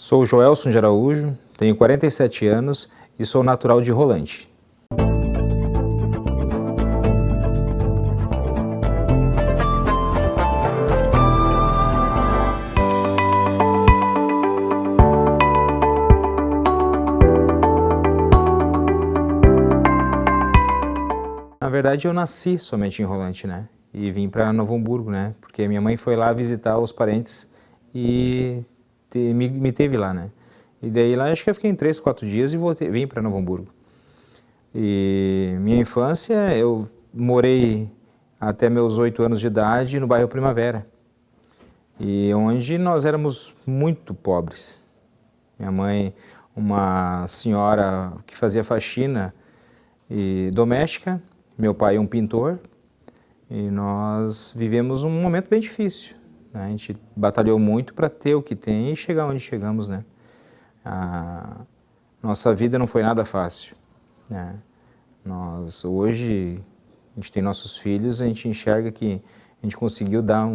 Sou o Joelson de Araújo, tenho 47 anos e sou natural de Rolante. Na verdade, eu nasci somente em Rolante, né? E vim para Novo Hamburgo, né? Porque minha mãe foi lá visitar os parentes e me teve lá, né? E daí lá acho que eu fiquei em 3, 4 dias e vim para Novo Hamburgo. E minha infância, eu morei até meus 8 anos de idade no bairro Primavera. E onde nós éramos muito pobres. Minha mãe, uma senhora que fazia faxina e doméstica, meu pai um pintor, e nós vivemos um momento bem difícil, né? A gente batalhou muito para ter o que tem e chegar onde chegamos, né? A nossa vida não foi nada fácil, né? Nós hoje, a gente tem nossos filhos, a gente enxerga que a gente conseguiu dar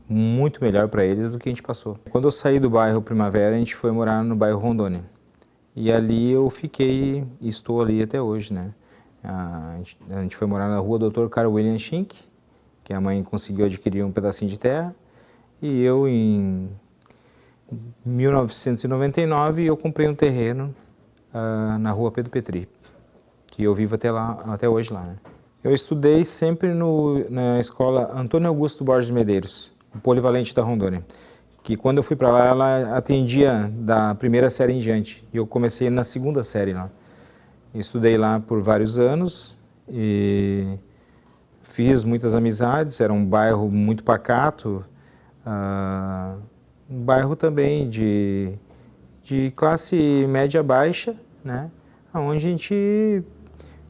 muito melhor para eles do que a gente passou. Quando eu saí do bairro Primavera, a gente foi morar no bairro Rondônia. E ali eu fiquei e estou ali até hoje, né? A gente foi morar na rua Dr. Carl William Schink, que a mãe conseguiu adquirir um pedacinho de terra, e eu em 1999 eu comprei um terreno na rua Pedro Petri, que eu vivo até hoje lá, né? Eu estudei sempre na escola Antônio Augusto Borges Medeiros, o polivalente da Rondônia, que quando eu fui para lá ela atendia da primeira série em diante, e eu comecei na segunda série lá. Estudei lá por vários anos e fiz muitas amizades, era um bairro muito pacato, um bairro também de classe média baixa, né? Onde a gente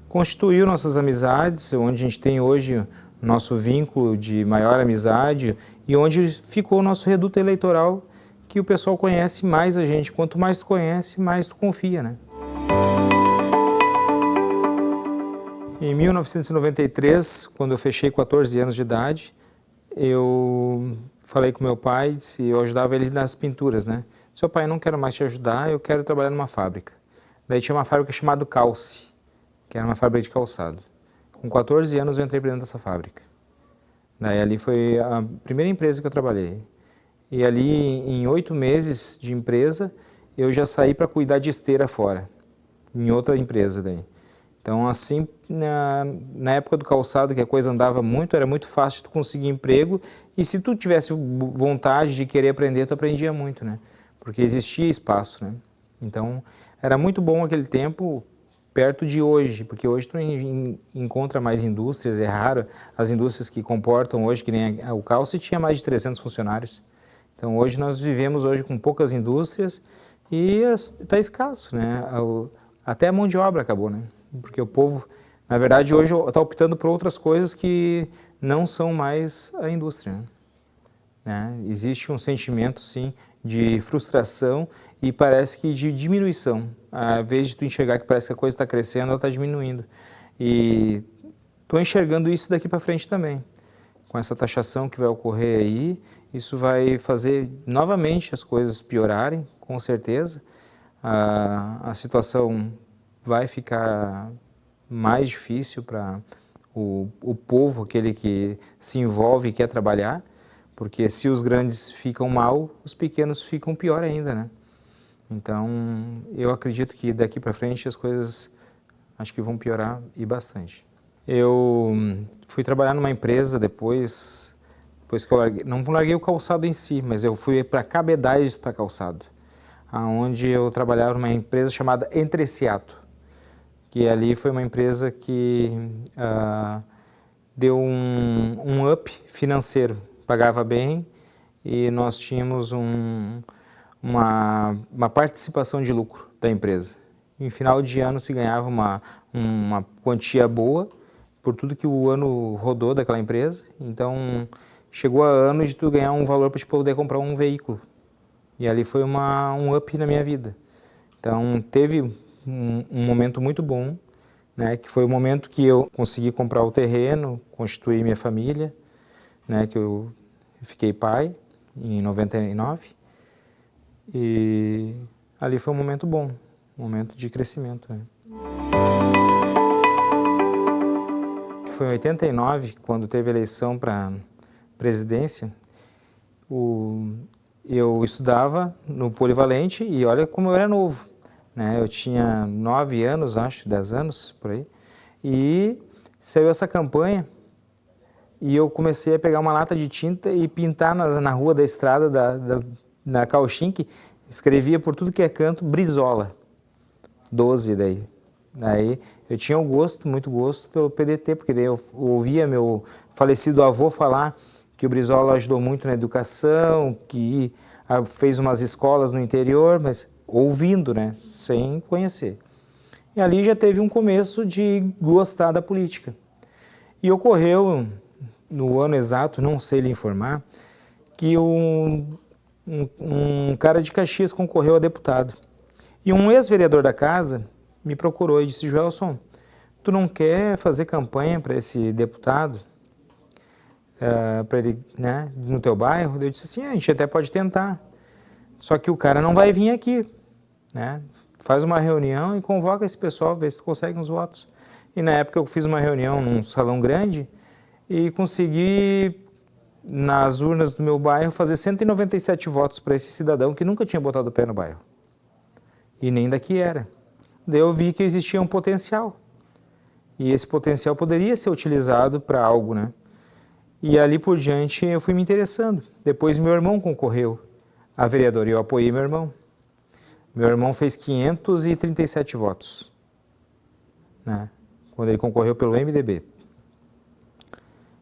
constituiu nossas amizades, onde a gente tem hoje nosso vínculo de maior amizade e onde ficou o nosso reduto eleitoral, que o pessoal conhece mais a gente. Quanto mais tu conhece, mais tu confia, né? Em 1993, quando eu fechei 14 anos de idade, eu falei com meu pai, se eu ajudava ele nas pinturas, né? Seu pai, eu não quero mais te ajudar, eu quero trabalhar numa fábrica. Daí tinha uma fábrica chamada Calce, que era uma fábrica de calçado. Com 14 anos eu entrei para dentro dessa fábrica. Daí ali foi a primeira empresa que eu trabalhei. E ali em 8 meses de empresa, eu já saí para cuidar de esteira fora, em outra empresa daí. Então, assim, na época do calçado, que a coisa andava muito, era muito fácil de tu conseguir emprego, e se tu tivesse vontade de querer aprender, tu aprendia muito, né? Porque existia espaço, né? Então, era muito bom aquele tempo perto de hoje, porque hoje tu encontra mais indústrias, é raro as indústrias que comportam hoje, que nem o Calce tinha mais de 300 funcionários. Então, hoje nós vivemos hoje com poucas indústrias e está escasso, né? Até a mão de obra acabou, né? Porque o povo, na verdade, hoje está optando por outras coisas que não são mais a indústria, né? Existe um sentimento, sim, de frustração e parece que de diminuição. Ao invés de tu enxergar que parece que a coisa está crescendo, ela está diminuindo. E estou enxergando isso daqui para frente também. Com essa taxação que vai ocorrer aí, isso vai fazer novamente as coisas piorarem, com certeza. A situação vai ficar mais difícil para o povo, aquele que se envolve e quer trabalhar, porque se os grandes ficam mal, os pequenos ficam pior ainda, né? Então, eu acredito que daqui para frente as coisas acho que vão piorar e bastante. Eu fui trabalhar numa empresa depois que eu larguei, não larguei o calçado em si, mas eu fui para cabedagens para calçado, aonde eu trabalhava numa empresa chamada Entreciato, que ali foi uma empresa que deu um up financeiro, pagava bem e nós tínhamos uma participação de lucro da empresa. Em final de ano se ganhava uma quantia boa por tudo que o ano rodou daquela empresa. Então chegou a ano de tu ganhar um valor para te poder comprar um veículo. E ali foi um up na minha vida. Então teve um momento muito bom, né, que foi o momento que eu consegui comprar o terreno, constituir minha família, né, que eu fiquei pai em 99. E ali foi um momento bom, um momento de crescimento, né? Foi em 89, quando teve a eleição para presidência, eu estudava no Polivalente e olha como eu era novo, né? Eu tinha 9 anos, acho, 10 anos, por aí, e saiu essa campanha e eu comecei a pegar uma lata de tinta e pintar na rua da estrada na Cauchinque, escrevia por tudo que é canto, Brizola, 12 daí. Daí eu tinha muito gosto pelo PDT, porque daí eu ouvia meu falecido avô falar que o Brizola ajudou muito na educação, que fez umas escolas no interior, mas ouvindo, né, sem conhecer. E ali já teve um começo de gostar da política. E ocorreu, no ano exato, não sei lhe informar, que um cara de Caxias concorreu a deputado. E um ex-vereador da casa me procurou e disse: Joelson, tu não quer fazer campanha para esse deputado, para ele, né, no teu bairro? Eu disse assim: a gente até pode tentar, só que o cara não vai vir aqui, né? Faz uma reunião e convoca esse pessoal, vê se tu consegue uns votos. E na época eu fiz uma reunião num salão grande e consegui, nas urnas do meu bairro, fazer 197 votos para esse cidadão que nunca tinha botado o pé no bairro. E nem daqui era. Daí eu vi que existia um potencial. E esse potencial poderia ser utilizado para algo, né? E ali por diante eu fui me interessando. Depois meu irmão concorreu a vereador e eu apoiei meu irmão. Meu irmão fez 537 votos, né? Quando ele concorreu pelo MDB.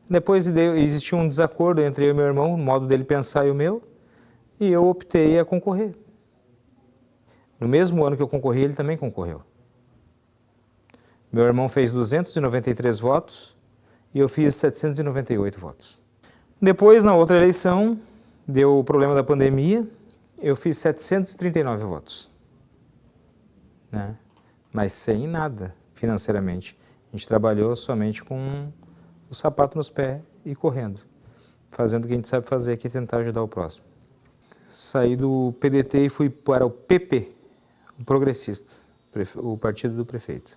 Depois existiu um desacordo entre eu e meu irmão, o modo dele pensar e o meu, e eu optei a concorrer. No mesmo ano que eu concorri, ele também concorreu. Meu irmão fez 293 votos e eu fiz 798 votos. Depois, na outra eleição, deu o problema da pandemia, eu fiz 739 votos, né? Mas sem nada financeiramente. A gente trabalhou somente com o sapato nos pés e correndo, fazendo o que a gente sabe fazer, que é tentar ajudar o próximo. Saí do PDT e fui para o PP, o Progressista, o partido do prefeito.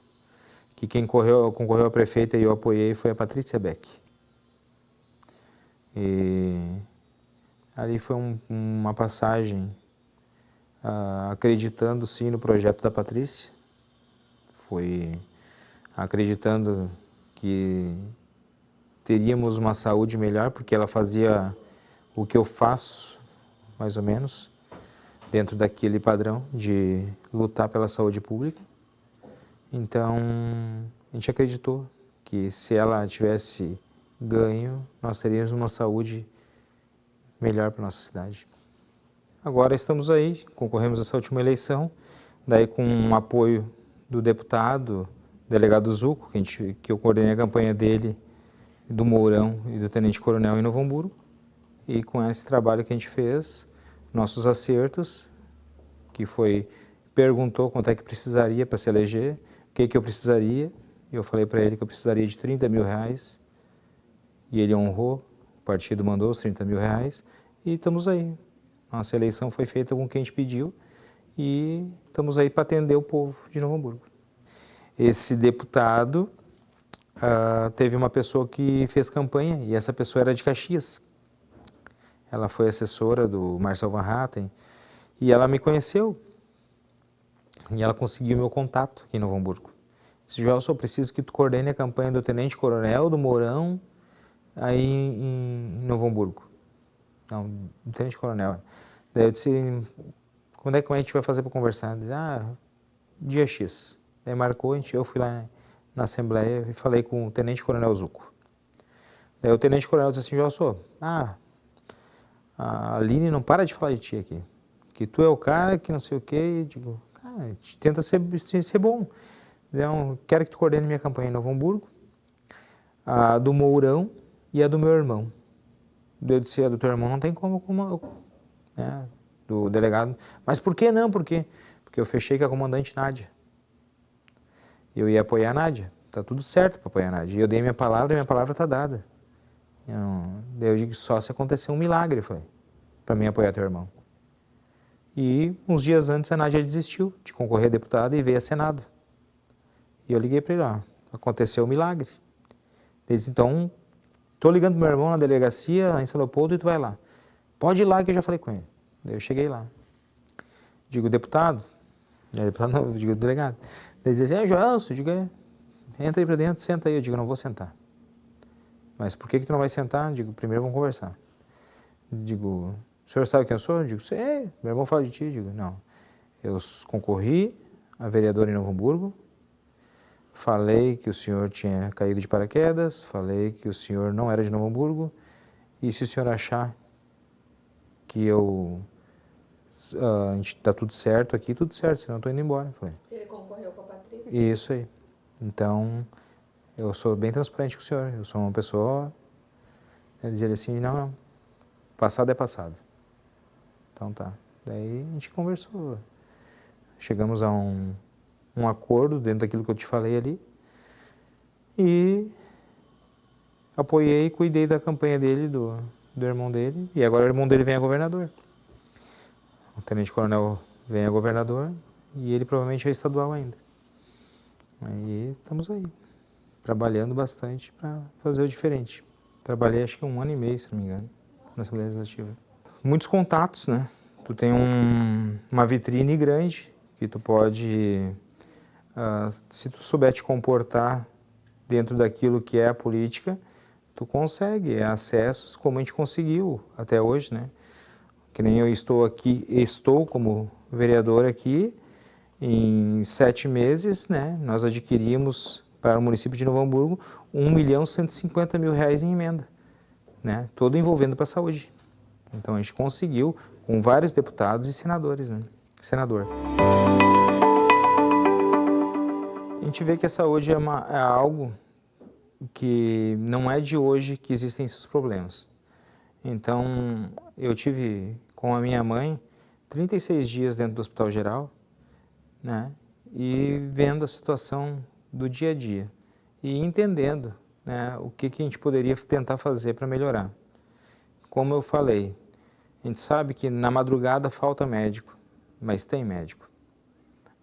Que quem concorreu a prefeita e eu apoiei foi a Patrícia Beck. E ali foi uma passagem acreditando sim no projeto da Patrícia, foi acreditando que teríamos uma saúde melhor, porque ela fazia o que eu faço, mais ou menos, dentro daquele padrão de lutar pela saúde pública. Então, a gente acreditou que se ela tivesse ganho, nós teríamos uma saúde melhor para a nossa cidade. Agora estamos aí, concorremos essa última eleição, daí com um apoio do deputado, delegado Zuco, que eu coordenei a campanha dele, do Mourão e do Tenente Coronel em Novo Hamburgo, e com esse trabalho que a gente fez, nossos acertos, que foi, perguntou quanto é que precisaria para se eleger, o que eu precisaria, e eu falei para ele que eu precisaria de 30 mil reais, e ele honrou, o partido mandou os 30 mil reais, e estamos aí. Nossa eleição foi feita com quem a gente pediu, e estamos aí para atender o povo de Novo Hamburgo. Esse deputado teve uma pessoa que fez campanha, e essa pessoa era de Caxias. Ela foi assessora do Marcel Van Hatten, e ela me conheceu. E ela conseguiu meu contato aqui em Novo Hamburgo. Disse: Joelson, eu preciso que tu coordene a campanha do Tenente Coronel, do Mourão, aí em Novo Hamburgo. Não, do Tenente Coronel. Daí eu disse: quando é que a gente vai fazer para conversar? Disse: dia X. Daí marcou, eu fui lá na Assembleia e falei com o Tenente Coronel Zuco. Daí o Tenente Coronel disse assim: Joelson, a Aline não para de falar de ti aqui. Que tu é o cara que não sei o quê. Digo: cara, a gente tenta ser bom. Então, quero que tu coordene minha campanha em Novo Hamburgo, a do Mourão e a do meu irmão. Eu disse: a do teu irmão não tem como, né, do delegado. Mas por que não? Por quê? Porque eu fechei com a comandante Nádia. Eu ia apoiar a Nádia. Tá tudo certo para apoiar a Nádia. E eu dei minha palavra e minha palavra está dada. Daí eu digo: só se acontecer um milagre, eu falei, para mim apoiar teu irmão. E uns dias antes a Nádia desistiu de concorrer a deputada e veio a Senado. E eu liguei para ele, aconteceu um milagre. Ele disse, então, estou ligando pro meu irmão na delegacia em São Leopoldo e tu vai lá. Pode ir lá que eu já falei com ele. Daí eu cheguei lá. Digo, deputado não, digo, delegado. Ele dizia, Joelson, digo, entra aí para dentro, senta aí. Eu digo, não vou sentar. Mas por que tu não vai sentar? Digo, primeiro vamos conversar. Digo, o senhor sabe quem eu sou? Digo, sei, meu irmão fala de ti. Digo, não, eu concorri a vereador em Novo Hamburgo, falei que o senhor tinha caído de paraquedas, falei que o senhor não era de Novo Hamburgo, e se o senhor achar que a gente tá tudo certo aqui, tudo certo, senão eu tô indo embora. Falei. Ele concorreu com a Patrícia? Isso aí. Então, eu sou bem transparente com o senhor, eu sou uma pessoa, dizer assim, não, passado é passado. Então tá. Daí a gente conversou, chegamos a um acordo dentro daquilo que eu te falei ali e apoiei e cuidei da campanha dele, do irmão dele, e agora o irmão dele vem a governador. O tenente-coronel vem a governador e ele provavelmente é estadual ainda. Aí estamos aí, trabalhando bastante para fazer o diferente. Trabalhei acho que 1 ano e meio, se não me engano, na Assembleia Legislativa. Muitos contatos, né? Tu tem uma vitrine grande que tu pode, se tu souber te comportar dentro daquilo que é a política, tu consegue acessos como a gente conseguiu até hoje, né? Que nem eu estou aqui, estou como vereador aqui, em 7 meses, né? Nós adquirimos para o município de Novo Hamburgo R$1.150.000 em emenda, né? Todo envolvendo para a saúde. Então a gente conseguiu com vários deputados e senadores, né? Senador. A gente vê que a saúde é algo que não é de hoje que existem esses problemas. Então, eu tive com a minha mãe 36 dias dentro do Hospital Geral, né? E vendo a situação do dia a dia e entendendo, né, o que a gente poderia tentar fazer para melhorar. Como eu falei, a gente sabe que na madrugada falta médico, mas tem médico.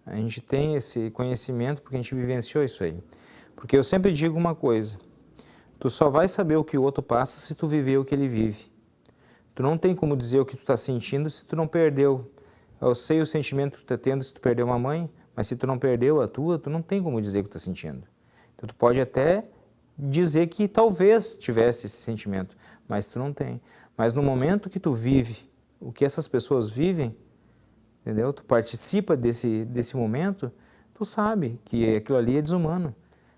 A gente tem esse conhecimento porque a gente vivenciou isso aí. Porque eu sempre digo uma coisa, tu só vai saber o que o outro passa se tu viver o que ele vive. Tu não tem como dizer o que tu está sentindo se tu não perdeu. Eu sei o sentimento que tu está tendo se tu perdeu uma mãe, mas se tu não perdeu a tua, tu não tem como dizer o que tu está sentindo. Então tu pode até dizer que talvez tivesse esse sentimento, mas tu não tem. Mas no momento que tu vive o que essas pessoas vivem, entendeu? Tu participa desse momento, tu sabe que aquilo ali é desumano.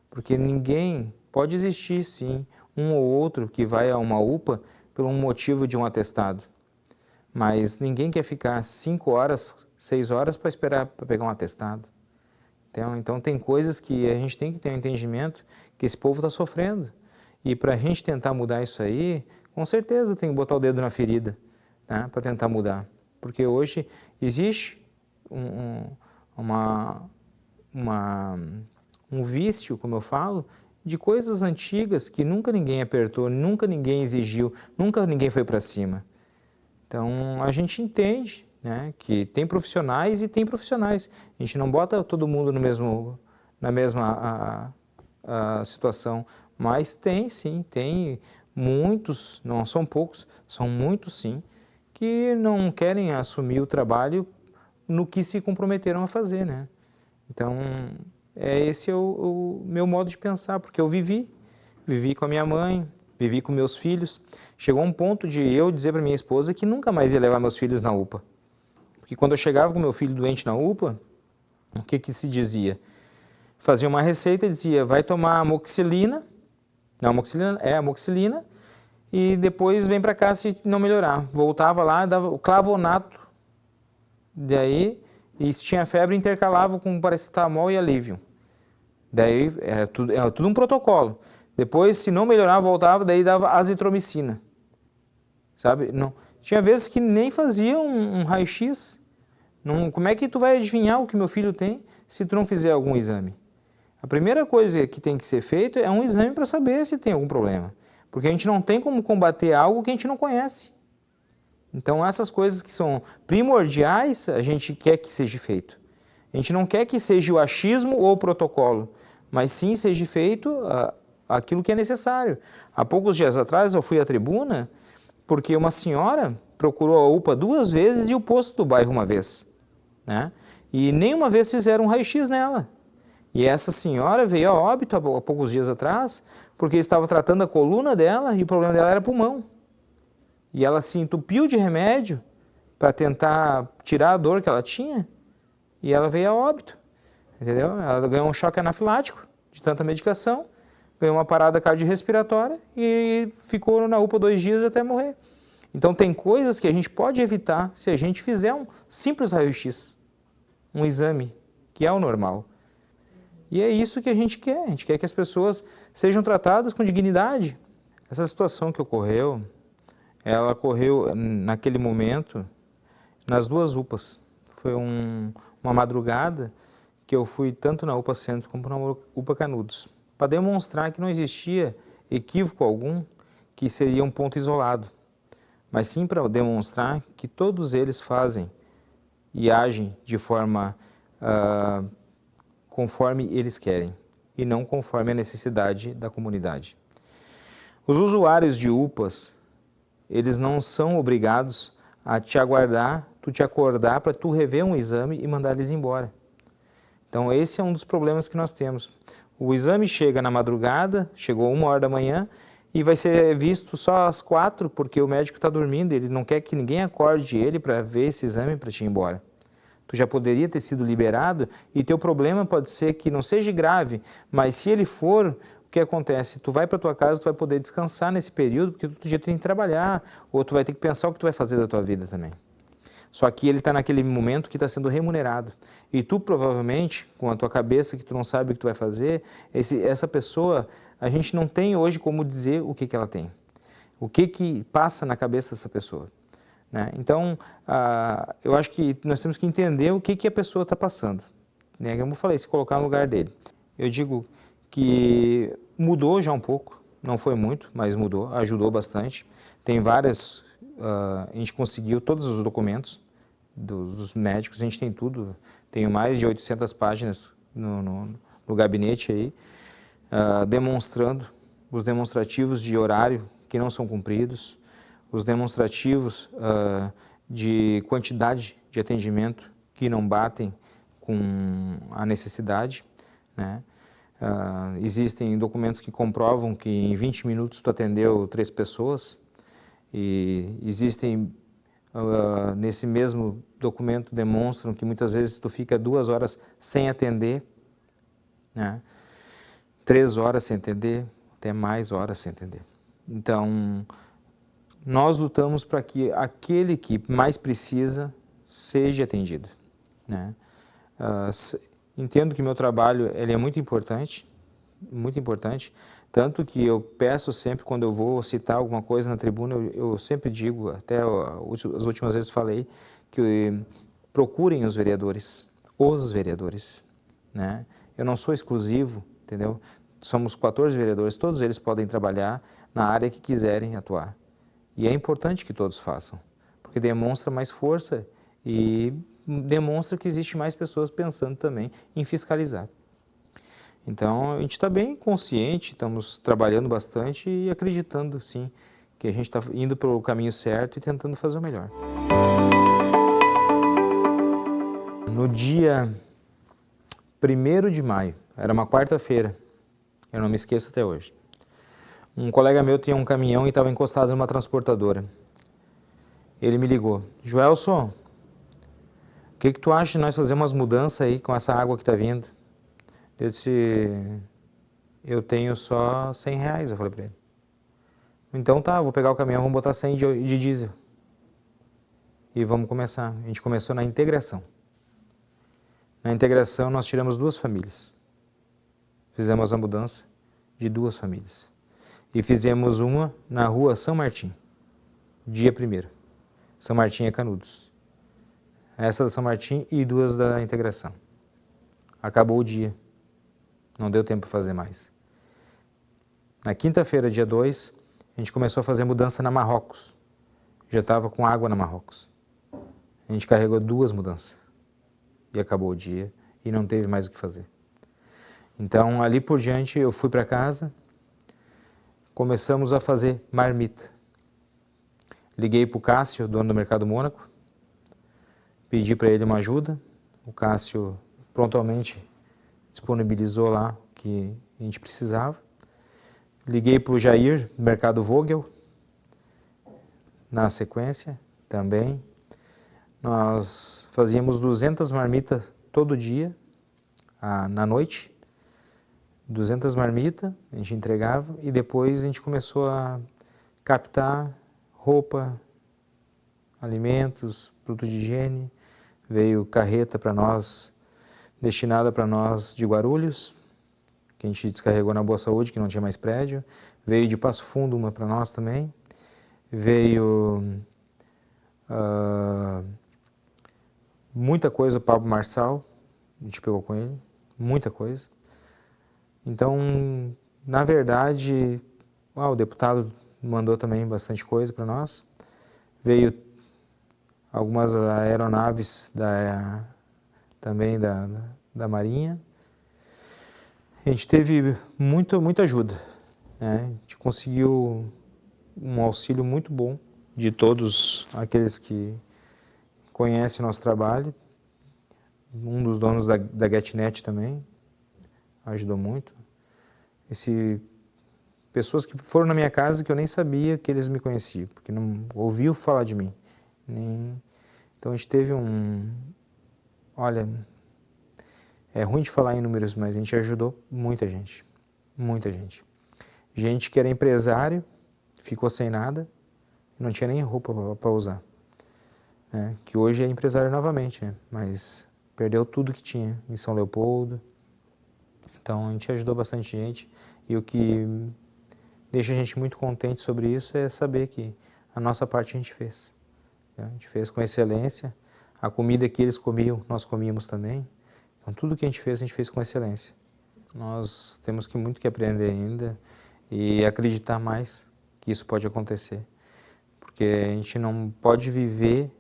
Porque ninguém, pode existir sim, um ou outro que vai a uma UPA por um motivo de um atestado. Mas ninguém quer ficar 5 horas, 6 horas para esperar para pegar um atestado. Então tem coisas que a gente tem que ter um entendimento que esse povo está sofrendo. E para a gente tentar mudar isso aí, com certeza tem que botar o dedo na ferida, tá? Para tentar mudar. Porque hoje existe um vício, como eu falo, de coisas antigas que nunca ninguém apertou, nunca ninguém exigiu, nunca ninguém foi para cima. Então a gente entende, né, que tem profissionais e tem profissionais. A gente não bota todo mundo na mesma situação, mas tem sim, tem muitos, não são poucos, são muitos sim, que não querem assumir o trabalho no que se comprometeram a fazer, né? Então, esse é o meu modo de pensar, porque eu vivi com a minha mãe, vivi com meus filhos. Chegou um ponto de eu dizer para minha esposa que nunca mais ia levar meus filhos na UPA. Porque quando eu chegava com meu filho doente na UPA, o que se dizia? Fazia uma receita e dizia, vai tomar amoxicilina, amoxicilina, e depois vem para cá se não melhorar. Voltava lá, dava o clavonato, daí, e se tinha febre, intercalava com paracetamol e alívio. Daí, era tudo um protocolo. Depois, se não melhorar, voltava, daí dava azitromicina. Sabe? Não, tinha vezes que nem fazia um raio-x. Como é que tu vai adivinhar o que meu filho tem se tu não fizer algum exame? A primeira coisa que tem que ser feito é um exame para saber se tem algum problema. Porque a gente não tem como combater algo que a gente não conhece. Então essas coisas que são primordiais, a gente quer que seja feito. A gente não quer que seja o achismo ou o protocolo, mas sim seja feito aquilo que é necessário. Há poucos dias atrás eu fui à tribuna porque uma senhora procurou a UPA 2 vezes e o posto do bairro uma vez, né? E nenhuma vez fizeram um raio-x nela. E essa senhora veio a óbito há poucos dias atrás porque estava tratando a coluna dela e o problema dela era pulmão. E ela se entupiu de remédio para tentar tirar a dor que ela tinha e ela veio a óbito, entendeu? Ela ganhou um choque anafilático de tanta medicação, ganhou uma parada cardiorrespiratória e ficou na UPA 2 dias até morrer. Então tem coisas que a gente pode evitar se a gente fizer um simples raio-x, um exame, que é o normal. E é isso que a gente quer que as pessoas sejam tratadas com dignidade. Essa situação que ocorreu, ela ocorreu naquele momento nas 2 UPAs. Foi uma madrugada que eu fui tanto na UPA Centro como na UPA Canudos, para demonstrar que não existia equívoco algum que seria um ponto isolado, mas sim para demonstrar que todos eles fazem e agem de forma conforme eles querem e não conforme a necessidade da comunidade. Os usuários de UPAs, eles não são obrigados a te aguardar, tu te acordar para tu rever um exame e mandar eles embora. Então esse é um dos problemas que nós temos. O exame chega na madrugada, chegou 1h da manhã e vai ser visto só às 4 porque o médico está dormindo, ele não quer que ninguém acorde ele para ver esse exame para te ir embora. Tu já poderia ter sido liberado e teu problema pode ser que não seja grave, mas se ele for, o que acontece? Tu vai para tua casa, tu vai poder descansar nesse período, porque tu já tem que trabalhar, ou tu vai ter que pensar o que tu vai fazer da tua vida também. Só que ele está naquele momento que está sendo remunerado. E tu provavelmente, com a tua cabeça que tu não sabe o que tu vai fazer, essa pessoa, a gente não tem hoje como dizer o que ela tem. O que passa na cabeça dessa pessoa. Né? Então, eu acho que nós temos que entender o que a pessoa está passando. Né? Como eu falei, se colocar no lugar dele. Eu digo que mudou já um pouco, não foi muito, mas mudou, ajudou bastante. Tem várias, a gente conseguiu todos os documentos dos médicos, a gente tem tudo, tenho mais de 800 páginas no gabinete aí, demonstrando os demonstrativos de horário que não são cumpridos, os demonstrativos de quantidade de atendimento que não batem com a necessidade, né? Existem documentos que comprovam que em 20 minutos tu atendeu 3 pessoas e existem, nesse mesmo documento, demonstram que muitas vezes tu fica 2 horas sem atender, né? 3 horas sem atender, até mais horas sem atender. Então, nós lutamos para que aquele que mais precisa seja atendido, né? Entendo que meu trabalho ele é muito importante, tanto que eu peço sempre, quando eu vou citar alguma coisa na tribuna, eu sempre digo, até as últimas vezes falei, que procurem os vereadores, né? Eu não sou exclusivo, entendeu? Somos 14 vereadores, todos eles podem trabalhar na área que quiserem atuar. E é importante que todos façam, porque demonstra mais força e demonstra que existe mais pessoas pensando também em fiscalizar. Então, a gente está bem consciente, estamos trabalhando bastante e acreditando, sim, que a gente está indo pelo caminho certo e tentando fazer o melhor. No dia 1º de maio, era uma quarta-feira, eu não me esqueço até hoje, um colega meu tinha um caminhão e estava encostado numa transportadora. Ele me ligou: Joelson, o que tu acha de nós fazer umas mudanças aí com essa água que está vindo? Eu disse: eu tenho só R$100, eu falei para ele. Então tá, vou pegar o caminhão, vamos botar 100 de diesel. E vamos começar. A gente começou na integração. Na integração nós tiramos 2 famílias. Fizemos a mudança de 2 famílias. E fizemos uma na rua São Martim, dia 1º. São Martim é Canudos. Essa da São Martim e 2 da integração. Acabou o dia. Não deu tempo para fazer mais. Na quinta-feira, dia 2, a gente começou a fazer mudança na Marrocos. já estava com água na Marrocos. A gente carregou 2 mudanças e acabou o dia e não teve mais o que fazer. Então, ali por diante, eu fui para casa, começamos a fazer marmita. Liguei para o Cássio, dono do Mercado Mônaco, pedi para ele uma ajuda. O Cássio prontamente disponibilizou lá o que a gente precisava. Liguei para o Jair, do Mercado Vogel, na sequência também. Nós fazíamos 200 marmitas todo dia, na noite. 200 marmitas, a gente entregava e depois a gente começou a captar roupa, alimentos, produtos de higiene. Veio carreta para nós, destinada para nós de Guarulhos, que a gente descarregou na Boa Saúde, que não tinha mais prédio. Veio de Passo Fundo uma para nós também. Veio muita coisa, o Pablo Marçal, a gente pegou com ele, muita coisa. Então, na verdade, o deputado mandou também bastante coisa para nós. Veio algumas aeronaves também da Marinha. A gente teve muita ajuda, né? A gente conseguiu um auxílio muito bom de todos aqueles que conhecem nosso trabalho. Um dos donos da GetNet também ajudou muito. Pessoas que foram na minha casa que eu nem sabia que eles me conheciam, porque não ouviam falar de mim. Então a gente teve olha, é ruim de falar em números, mas a gente ajudou muita gente, muita gente. Gente que era empresário, ficou sem nada, não tinha nem roupa para usar. Né? Que hoje é empresário novamente, né? Mas perdeu tudo que tinha em São Leopoldo. Então a gente ajudou bastante gente e o que deixa a gente muito contente sobre isso é saber que a nossa parte a gente fez. Né? A gente fez com excelência, a comida que eles comiam, nós comíamos também. Então tudo que a gente fez com excelência. Nós temos muito que aprender ainda e acreditar mais que isso pode acontecer. Porque a gente não pode viver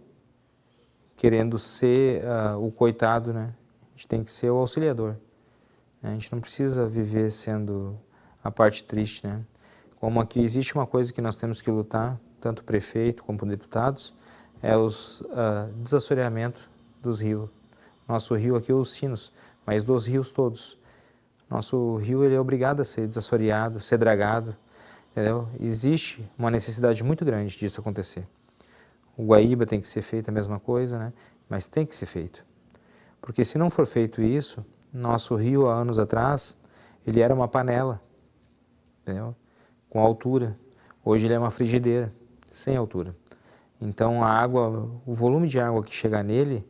querendo ser o coitado, né? A gente tem que ser o auxiliador. A gente não precisa viver sendo a parte triste, né? Como aqui existe uma coisa que nós temos que lutar, tanto o prefeito como os deputados, é o desassoreamento dos rios. Nosso rio aqui é os Sinos, mas dos rios todos. Nosso rio ele é obrigado a ser desassoreado, ser dragado, entendeu? Existe uma necessidade muito grande disso acontecer. O Guaíba tem que ser feito a mesma coisa, né? Mas tem que ser feito. Porque se não for feito isso, nosso rio, há anos atrás, ele era uma panela, entendeu? Com altura. Hoje ele é uma frigideira, sem altura. Então a água, o volume de água que chegar nele,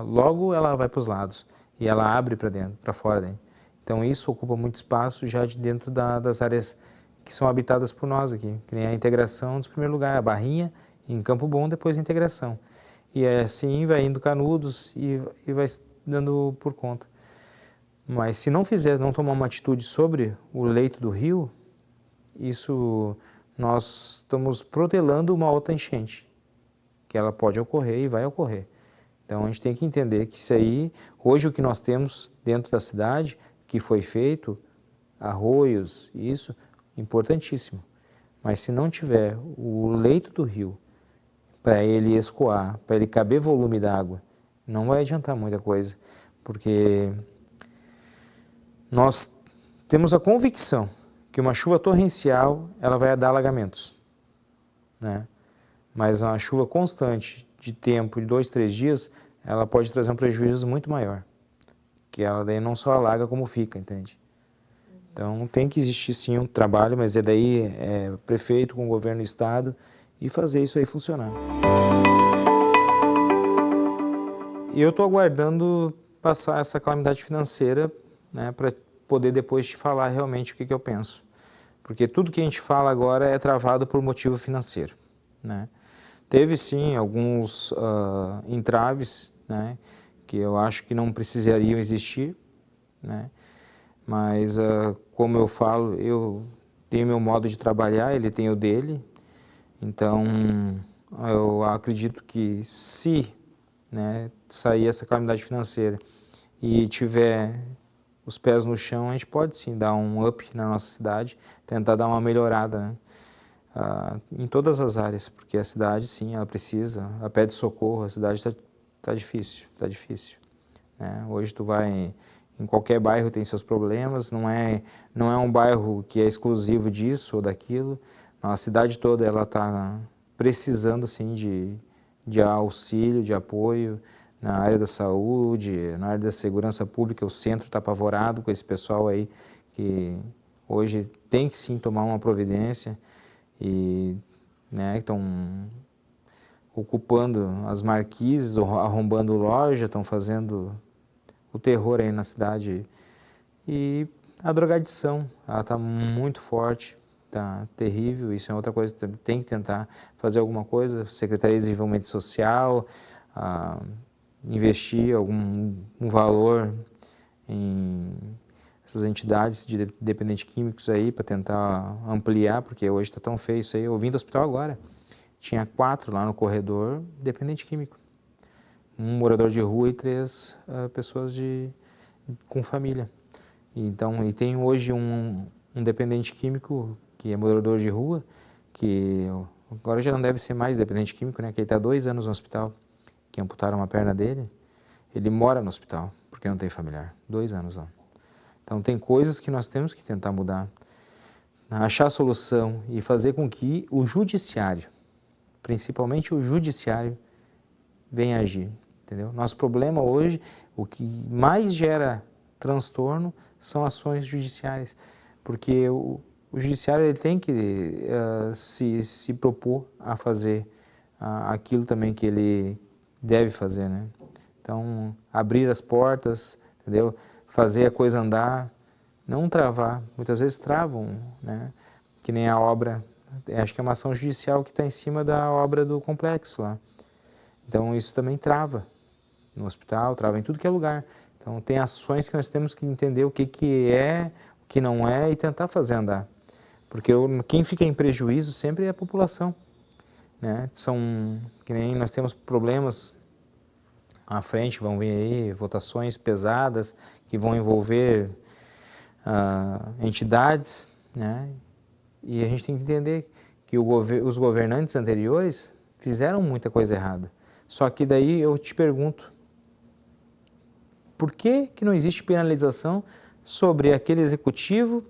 logo ela vai para os lados e ela abre para dentro, para fora dentro. Então isso ocupa muito espaço já de dentro das áreas que são habitadas por nós aqui, que nem a integração dos primeiros lugares, a Barrinha, em Campo Bom, depois a integração. E assim vai indo Canudos e vai dando por conta. Mas se não tomar uma atitude sobre o leito do rio, nós estamos protelando uma outra enchente, que ela pode ocorrer e vai ocorrer. Então a gente tem que entender que isso aí, hoje o que nós temos dentro da cidade, que foi feito, arroios, isso, importantíssimo. Mas se não tiver o leito do rio, para ele escoar, para ele caber volume d'água, não vai adiantar muita coisa, porque nós temos a convicção que uma chuva torrencial ela vai dar alagamentos, né? Mas uma chuva constante de tempo de 2, 3 dias, ela pode trazer um prejuízo muito maior, que ela daí não só alaga como fica, entende? Então tem que existir sim um trabalho, mas daí prefeito com o governo do estado e fazer isso aí funcionar. E eu estou aguardando passar essa calamidade financeira, né, para poder depois te falar realmente o que eu penso. Porque tudo que a gente fala agora é travado por motivo financeiro, né? Teve sim alguns entraves, né, que eu acho que não precisariam existir, né? Mas como eu falo, eu tenho meu modo de trabalhar, ele tem o dele. Então, eu acredito que se, né, sair essa calamidade financeira e tiver os pés no chão, a gente pode sim dar um up na nossa cidade, tentar dar uma melhorada, né? Em todas as áreas, porque a cidade sim, ela precisa, ela pede socorro, a cidade tá difícil, né? Hoje tu vai em qualquer bairro tem seus problemas, não é um bairro que é exclusivo disso ou daquilo, a cidade toda ela está precisando sim de auxílio, de apoio na área da saúde, na área da segurança pública. O centro está apavorado com esse pessoal aí que hoje tem que sim tomar uma providência e, né, estão ocupando as marquises, arrombando loja, estão fazendo o terror aí na cidade. E a drogadição, ela está muito forte, está terrível. Isso é outra coisa que tem que tentar fazer alguma coisa. Secretaria de Desenvolvimento Social, investir algum valor em essas entidades de dependentes químicos aí para tentar ampliar, porque hoje está tão feio isso aí. Eu vim do hospital agora, tinha 4 lá no corredor, dependente químico. Um morador de rua e 3 pessoas com família. Então, e tem hoje um dependente químico que é morador de rua, que agora já não deve ser mais dependente químico, né? Que ele está 2 anos no hospital, que amputaram uma perna dele. Ele mora no hospital, porque não tem familiar. 2 anos lá. Então, tem coisas que nós temos que tentar mudar, achar a solução e fazer com que o judiciário, principalmente o judiciário, venha agir, entendeu? Nosso problema hoje, o que mais gera transtorno são ações judiciais, porque o judiciário ele tem que se propor a fazer aquilo também que ele deve fazer, né? Então, abrir as portas, entendeu? Fazer a coisa andar, não travar. Muitas vezes travam, né? Que nem a obra, acho que é uma ação judicial que está em cima da obra do complexo lá. Então, isso também trava no hospital, trava em tudo que é lugar. Então, tem ações que nós temos que entender o que é, o que não é e tentar fazer andar. Porque quem fica em prejuízo sempre é a população, né? Que nem nós temos problemas à frente, vão vir aí votações pesadas que vão envolver entidades, né? E a gente tem que entender que os governantes anteriores fizeram muita coisa errada. Só que daí eu te pergunto, por que não existe penalização sobre aquele executivo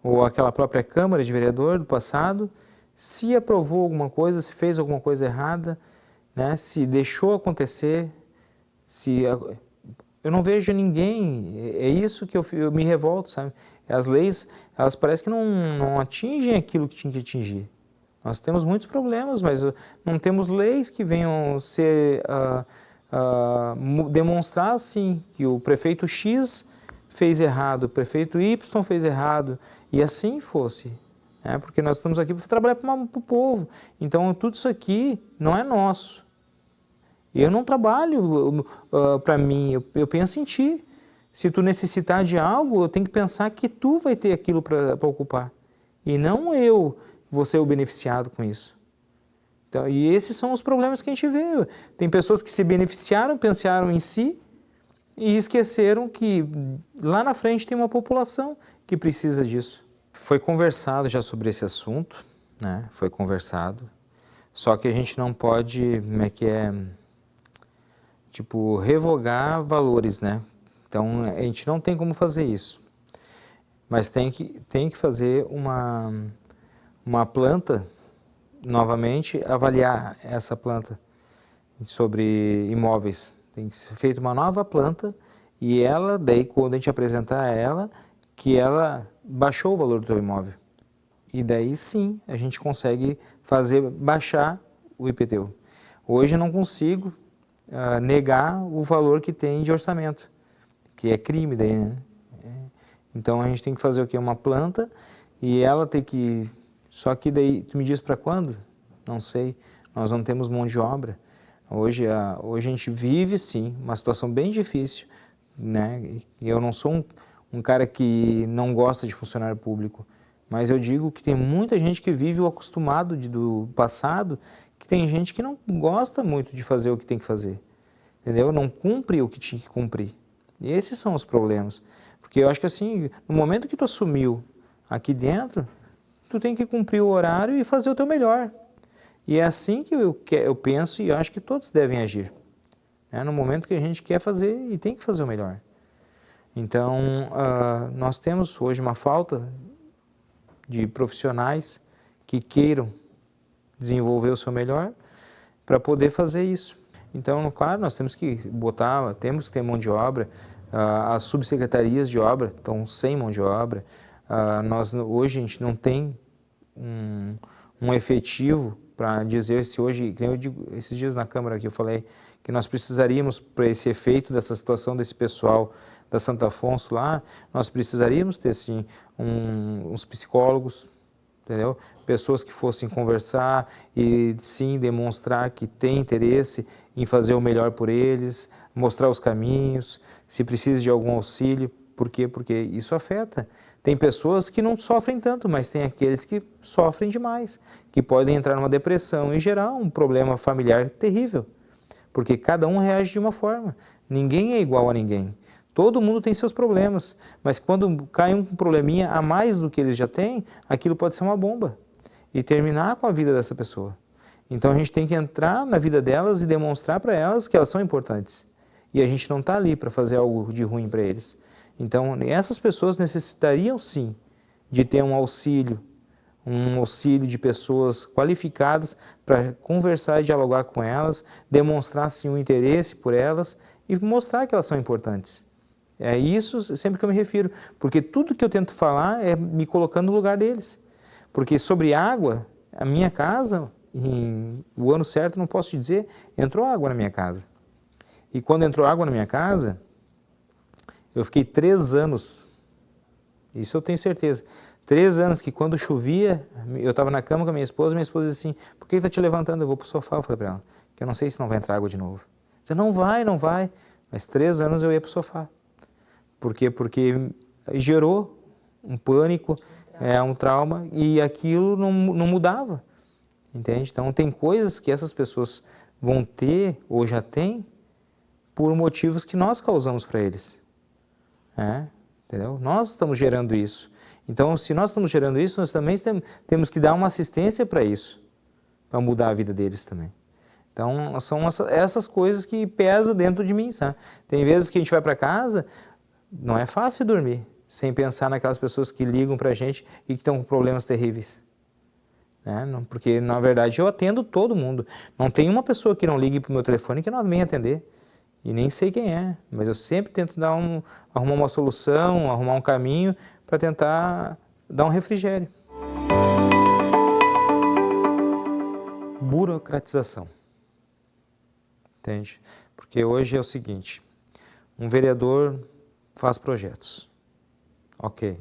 ou aquela própria Câmara de Vereador do passado, se aprovou alguma coisa, se fez alguma coisa errada, né? Se deixou acontecer, eu não vejo ninguém, é isso que eu me revolto, sabe? As leis, elas parecem que não atingem aquilo que tinha que atingir. Nós temos muitos problemas, mas não temos leis que venham ser demonstrar assim que o prefeito X fez errado, o prefeito Y fez errado e assim fosse, né? Porque nós estamos aqui para trabalhar para o povo. Então tudo isso aqui não é nosso. Eu não trabalho para mim, eu penso em ti. Se tu necessitar de algo, eu tenho que pensar que tu vai ter aquilo para ocupar e não eu vou ser o beneficiado com isso. Então, e esses são os problemas que a gente vê. Tem pessoas que se beneficiaram, pensaram em si e esqueceram que lá na frente tem uma população que precisa disso. Foi conversado já sobre esse assunto, né? Foi conversado. Só que a gente não pode, tipo, revogar valores, né? Então, a gente não tem como fazer isso. Mas tem que fazer uma planta, novamente, avaliar essa planta sobre imóveis. Tem que ser feita uma nova planta e ela, daí quando a gente apresentar a ela, que ela baixou o valor do teu imóvel. E daí sim, a gente consegue fazer baixar o IPTU. Hoje eu não consigo negar o valor que tem de orçamento, que é crime daí, né? Então a gente tem que fazer o quê? Uma planta e ela tem que... Só que daí, tu me diz para quando? Não sei, nós não temos mão de obra. Hoje a gente vive, sim, uma situação bem difícil, né? E eu não sou um cara que não gosta de funcionário público, Mas eu digo que tem muita gente que vive o acostumado do passado, que tem gente que não gosta muito de fazer o que tem que fazer, entendeu? Não cumpre o que tinha que cumprir. E esses são os problemas. Porque eu acho que assim, no momento que tu assumiu aqui dentro, tu tem que cumprir o horário e fazer o teu melhor. E é assim que eu penso e eu acho que todos devem agir. No momento que a gente quer fazer e tem que fazer o melhor. Então, nós temos hoje uma falta de profissionais que queiram desenvolver o seu melhor para poder fazer isso. Então, claro, nós temos que temos que ter mão de obra, as subsecretarias de obra estão sem mão de obra, hoje a gente não tem um efetivo para dizer se hoje, eu digo, esses dias na Câmara que eu falei que nós precisaríamos, para esse efeito dessa situação desse pessoal da Santo Afonso lá, nós precisaríamos ter sim uns psicólogos, entendeu? Pessoas que fossem conversar e sim demonstrar que tem interesse em fazer o melhor por eles, mostrar os caminhos, se precisa de algum auxílio. Por quê? Porque isso afeta. Tem pessoas que não sofrem tanto, mas tem aqueles que sofrem demais, que podem entrar numa depressão e gerar um problema familiar terrível. Porque cada um reage de uma forma. Ninguém é igual a ninguém. Todo mundo tem seus problemas, mas quando cai um probleminha a mais do que eles já têm, aquilo pode ser uma bomba e terminar com a vida dessa pessoa. Então a gente tem que entrar na vida delas e demonstrar para elas que elas são importantes. E a gente não está ali para fazer algo de ruim para eles. Então essas pessoas necessitariam sim de ter um auxílio de pessoas qualificadas para conversar e dialogar com elas, demonstrar sim um interesse por elas e mostrar que elas são importantes. É isso sempre que eu me refiro, porque tudo que eu tento falar é me colocando no lugar deles. Porque sobre água, a minha casa, o ano certo, não posso te dizer, entrou água na minha casa. E quando entrou água na minha casa, eu fiquei 3 anos, isso eu tenho certeza, 3 anos que quando chovia, eu estava na cama com a minha esposa disse assim, por que está te levantando? Eu vou para o sofá, eu falei para ela, que eu não sei se não vai entrar água de novo. Você não vai, não vai. Mas 3 anos eu ia para o sofá. Por quê? Porque gerou um pânico, um trauma, e aquilo não mudava, entende? Então tem coisas que essas pessoas vão ter, ou já têm, por motivos que nós causamos para eles. Entendeu? Nós estamos gerando isso. Então, se nós estamos gerando isso, nós também temos que dar uma assistência para isso, para mudar a vida deles também. Então, são essas coisas que pesam dentro de mim, sabe? Tem vezes que a gente vai para casa, não é fácil dormir, sem pensar naquelas pessoas que ligam para a gente e que estão com problemas terríveis. Porque, na verdade, eu atendo todo mundo. Não tem uma pessoa que não ligue para o meu telefone que não vem atender. E nem sei quem é, mas eu sempre tento arrumar uma solução, arrumar um caminho para tentar dar um refrigério. Burocratização. Entende? Porque hoje é o seguinte, um vereador faz projetos, ok,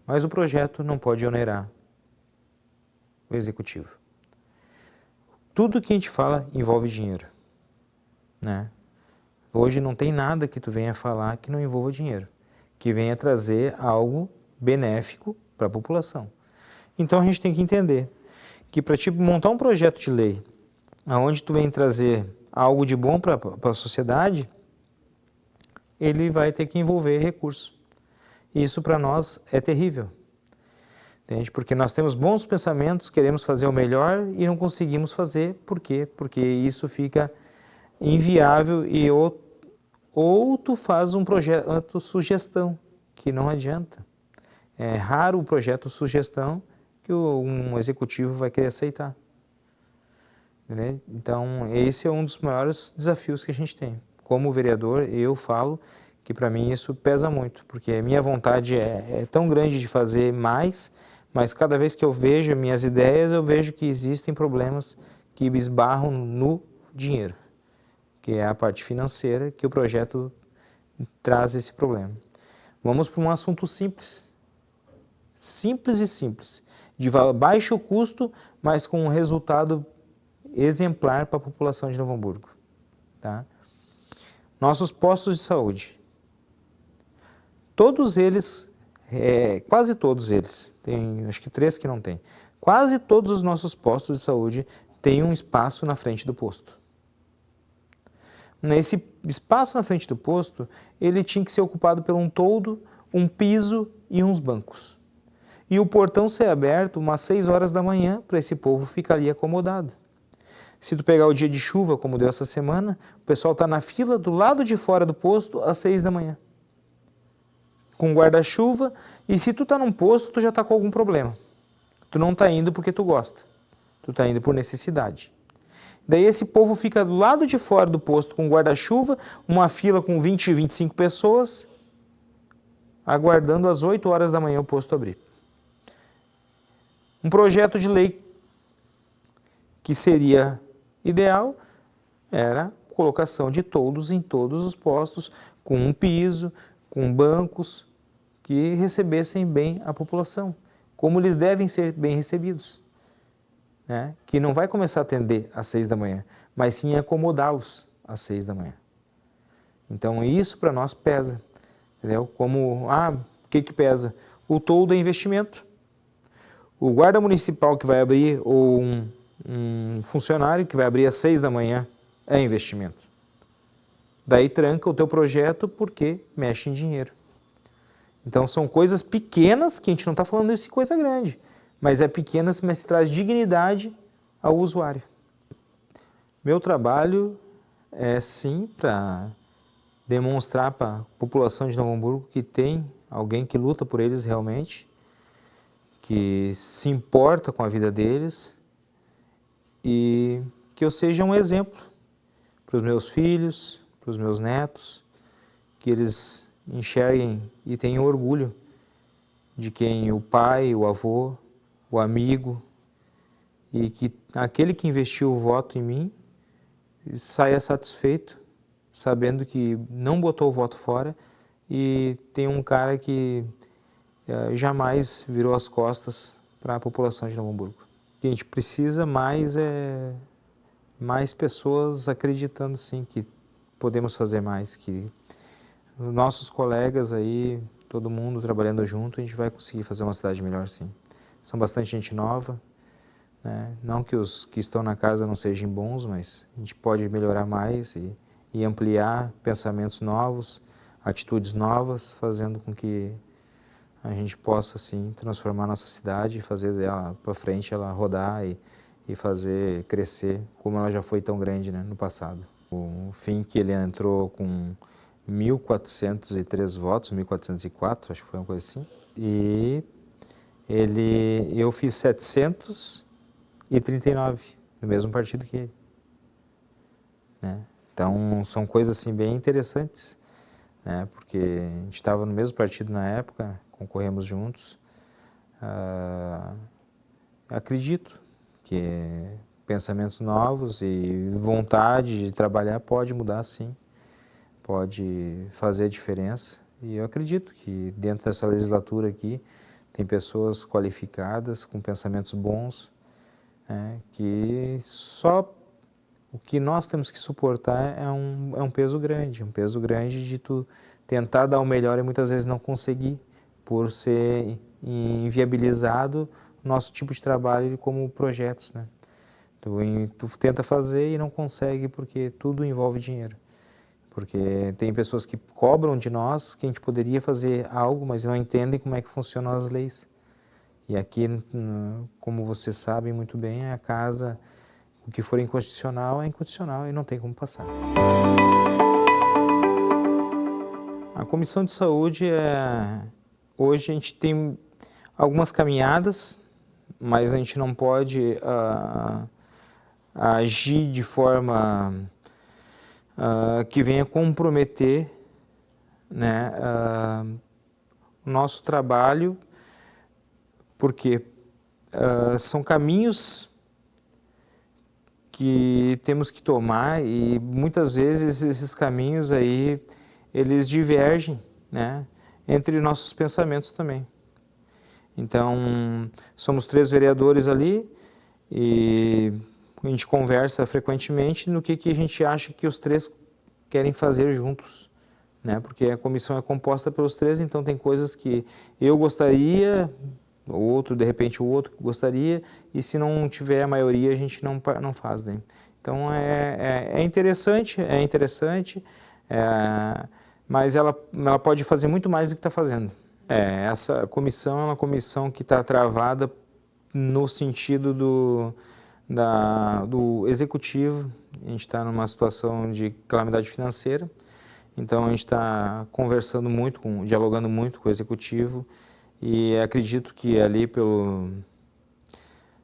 mas o projeto não pode onerar o executivo. Tudo que a gente fala envolve dinheiro, Hoje não tem nada que tu venha falar que não envolva dinheiro, que venha trazer algo benéfico para a população. Então a gente tem que entender que para montar um projeto de lei, onde tu vem trazer algo de bom para a sociedade, ele vai ter que envolver recursos. E isso para nós é terrível. Entende? Porque nós temos bons pensamentos, queremos fazer o melhor e não conseguimos fazer. Por quê? Porque isso fica inviável e ou tu faz um projeto sugestão, que não adianta. É raro o projeto sugestão que um executivo vai querer aceitar. Entendeu? Então, esse é um dos maiores desafios que a gente tem. Como vereador, eu falo que para mim isso pesa muito, porque a minha vontade é tão grande de fazer mais, mas cada vez que eu vejo minhas ideias, eu vejo que existem problemas que esbarram no dinheiro, que é a parte financeira, que o projeto traz esse problema. Vamos para um assunto simples. Simples e simples. De baixo custo, mas com um resultado exemplar para a população de Novo Hamburgo. Tá? Nossos postos de saúde. Todos eles quase todos eles, tem acho que 3 que não tem, quase todos os nossos postos de saúde têm um espaço na frente do posto. Nesse espaço na frente do posto, ele tinha que ser ocupado por um toldo, um piso e uns bancos. E o portão ser aberto umas 6 horas da manhã para esse povo ficar ali acomodado. Se tu pegar o dia de chuva, como deu essa semana, o pessoal está na fila do lado de fora do posto às 6 da manhã. Com guarda-chuva, e se tu está num posto, tu já está com algum problema. Tu não está indo porque tu gosta, tu está indo por necessidade. Daí esse povo fica do lado de fora do posto com guarda-chuva, uma fila com 20, 25 pessoas, aguardando às 8 horas da manhã o posto abrir. Um projeto de lei que seria ideal era a colocação de toldos em todos os postos, com um piso, com bancos, que recebessem bem a população, como eles devem ser bem recebidos. Né? Que não vai começar a atender às 6 da manhã, mas sim acomodá-los às 6 da manhã. Então isso para nós pesa. Entendeu? Como, o que pesa? O toldo é investimento. O guarda municipal que vai abrir, ou um funcionário que vai abrir às 6 da manhã, é investimento. Daí tranca o teu projeto porque mexe em dinheiro. Então são coisas pequenas, que a gente não está falando de coisa grande, mas é pequenas, mas traz dignidade ao usuário. Meu trabalho é sim para demonstrar para a população de Novo Hamburgo que tem alguém que luta por eles realmente, que se importa com a vida deles e que eu seja um exemplo para os meus filhos, para os meus netos, que eles enxerguem e tenham orgulho de quem o pai, o avô, o amigo, e que aquele que investiu o voto em mim saia satisfeito, sabendo que não botou o voto fora e tem um cara que jamais virou as costas para a população de Novo Hamburgo. O que a gente precisa mais é mais pessoas acreditando sim que podemos fazer mais, que nossos colegas aí, todo mundo trabalhando junto, a gente vai conseguir fazer uma cidade melhor sim. São bastante gente nova, né? Não que os que estão na casa não sejam bons, mas a gente pode melhorar mais e ampliar pensamentos novos, atitudes novas, fazendo com que a gente possa sim transformar a nossa cidade e fazer dela para frente, ela rodar e fazer crescer como ela já foi tão grande, né, no passado. O fim que ele entrou com 1.403 votos, 1.404, acho que foi uma coisa assim, e eu fiz 739 no mesmo partido que ele. Né? Então são coisas assim bem interessantes, né? Porque a gente estava no mesmo partido na época, concorremos juntos. Acredito que pensamentos novos e vontade de trabalhar pode mudar sim, pode fazer diferença. E eu acredito que dentro dessa legislatura aqui tem pessoas qualificadas, com pensamentos bons, né, que só o que nós temos que suportar é um peso grande de tu tentar dar o melhor e muitas vezes não conseguir, por ser inviabilizado o nosso tipo de trabalho como projetos, né? Tu tenta fazer e não consegue porque tudo envolve dinheiro. Porque tem pessoas que cobram de nós que a gente poderia fazer algo, mas não entendem como é que funcionam as leis. E aqui, como vocês sabem muito bem, a casa, o que for inconstitucional é inconstitucional e não tem como passar. A Comissão de Saúde, hoje a gente tem algumas caminhadas, mas a gente não pode agir de forma que venha comprometer, né, o nosso trabalho, porque são caminhos que temos que tomar e muitas vezes esses caminhos aí, eles divergem, né, entre nossos pensamentos também. Então, somos 3 vereadores ali e a gente conversa frequentemente no que a gente acha que os 3 querem fazer juntos, né? Porque a comissão é composta pelos três, então tem coisas que eu gostaria, o outro, de repente, o outro gostaria, e se não tiver a maioria, a gente não faz, né? Então é interessante, mas ela pode fazer muito mais do que está fazendo. Essa comissão é uma comissão que está travada no sentido do executivo. A gente está numa situação de calamidade financeira, então a gente está conversando muito, dialogando muito com o executivo, e acredito que ali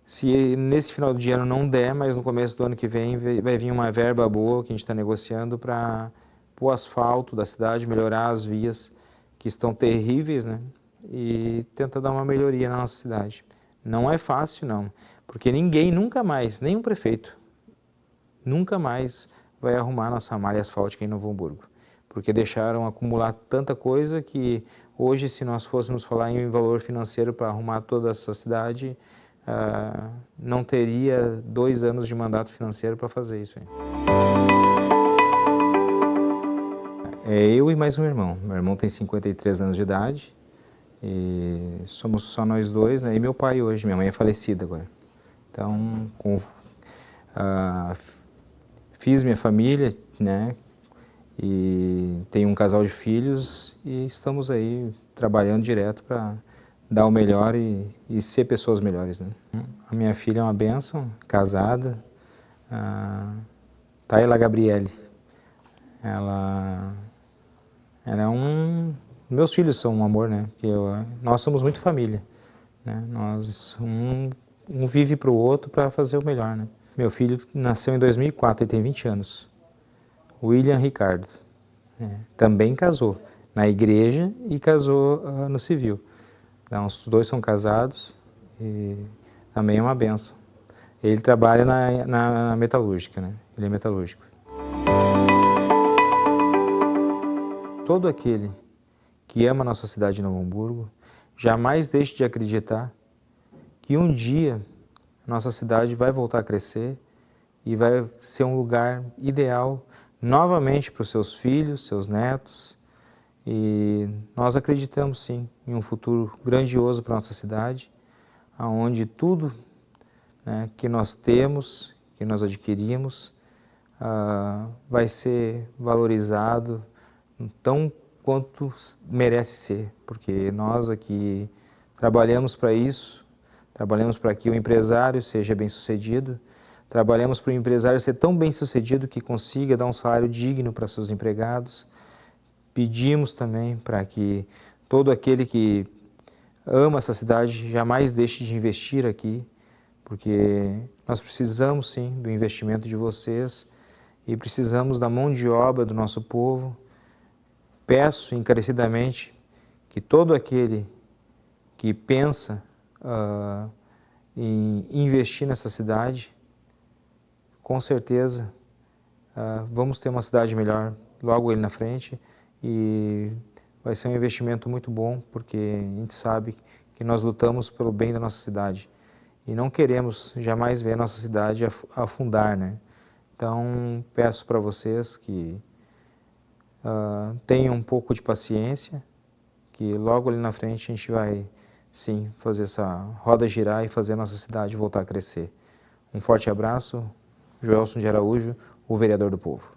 se nesse final de ano não der, mas no começo do ano que vem vai vir uma verba boa que a gente está negociando para o asfalto da cidade, melhorar as vias que estão terríveis, né? E tenta dar uma melhoria na nossa cidade. Não é fácil, não, porque ninguém nunca mais, nem um prefeito, nunca mais vai arrumar nossa malha asfáltica em Novo Hamburgo, porque deixaram acumular tanta coisa que hoje, se nós fôssemos falar em valor financeiro para arrumar toda essa cidade, não teria 2 anos de mandato financeiro para fazer isso aí. É eu e mais um irmão. Meu irmão tem 53 anos de idade e somos só nós dois, né? E meu pai hoje, minha mãe é falecida agora. Então, fiz minha família, né? E tenho um casal de filhos e estamos aí trabalhando direto para dar o melhor e ser pessoas melhores, né? A minha filha é uma bênção, casada, Tayla Gabriele. Ela é meus filhos são um amor, né? Porque nós somos muito família, né? Um vive para o outro para fazer o melhor, né? Meu filho nasceu em 2004, ele tem 20 anos. William Ricardo. Também casou na igreja e casou no civil. Então, os dois são casados e também é uma bênção. Ele trabalha na metalúrgica, né? Ele é metalúrgico. Todo aquele que ama a nossa cidade de Novo Hamburgo jamais deixe de acreditar que um dia nossa cidade vai voltar a crescer e vai ser um lugar ideal novamente para os seus filhos, seus netos. E nós acreditamos sim em um futuro grandioso para a nossa cidade, onde tudo, né, que nós temos, que nós adquirimos, vai ser valorizado tão quanto merece ser, porque nós aqui trabalhamos para isso, trabalhamos para que o empresário seja bem-sucedido, trabalhamos para o empresário ser tão bem-sucedido que consiga dar um salário digno para seus empregados. Pedimos também para que todo aquele que ama essa cidade jamais deixe de investir aqui, porque nós precisamos sim do investimento de vocês e precisamos da mão de obra do nosso povo. Peço encarecidamente que todo aquele que pensa em investir nessa cidade, com certeza vamos ter uma cidade melhor logo ali na frente e vai ser um investimento muito bom, porque a gente sabe que nós lutamos pelo bem da nossa cidade e não queremos jamais ver a nossa cidade afundar, né? Então, peço para vocês que tenham um pouco de paciência, que logo ali na frente a gente vai, sim, fazer essa roda girar e fazer a nossa cidade voltar a crescer. Um forte abraço, Joelson de Araújo, o vereador do povo.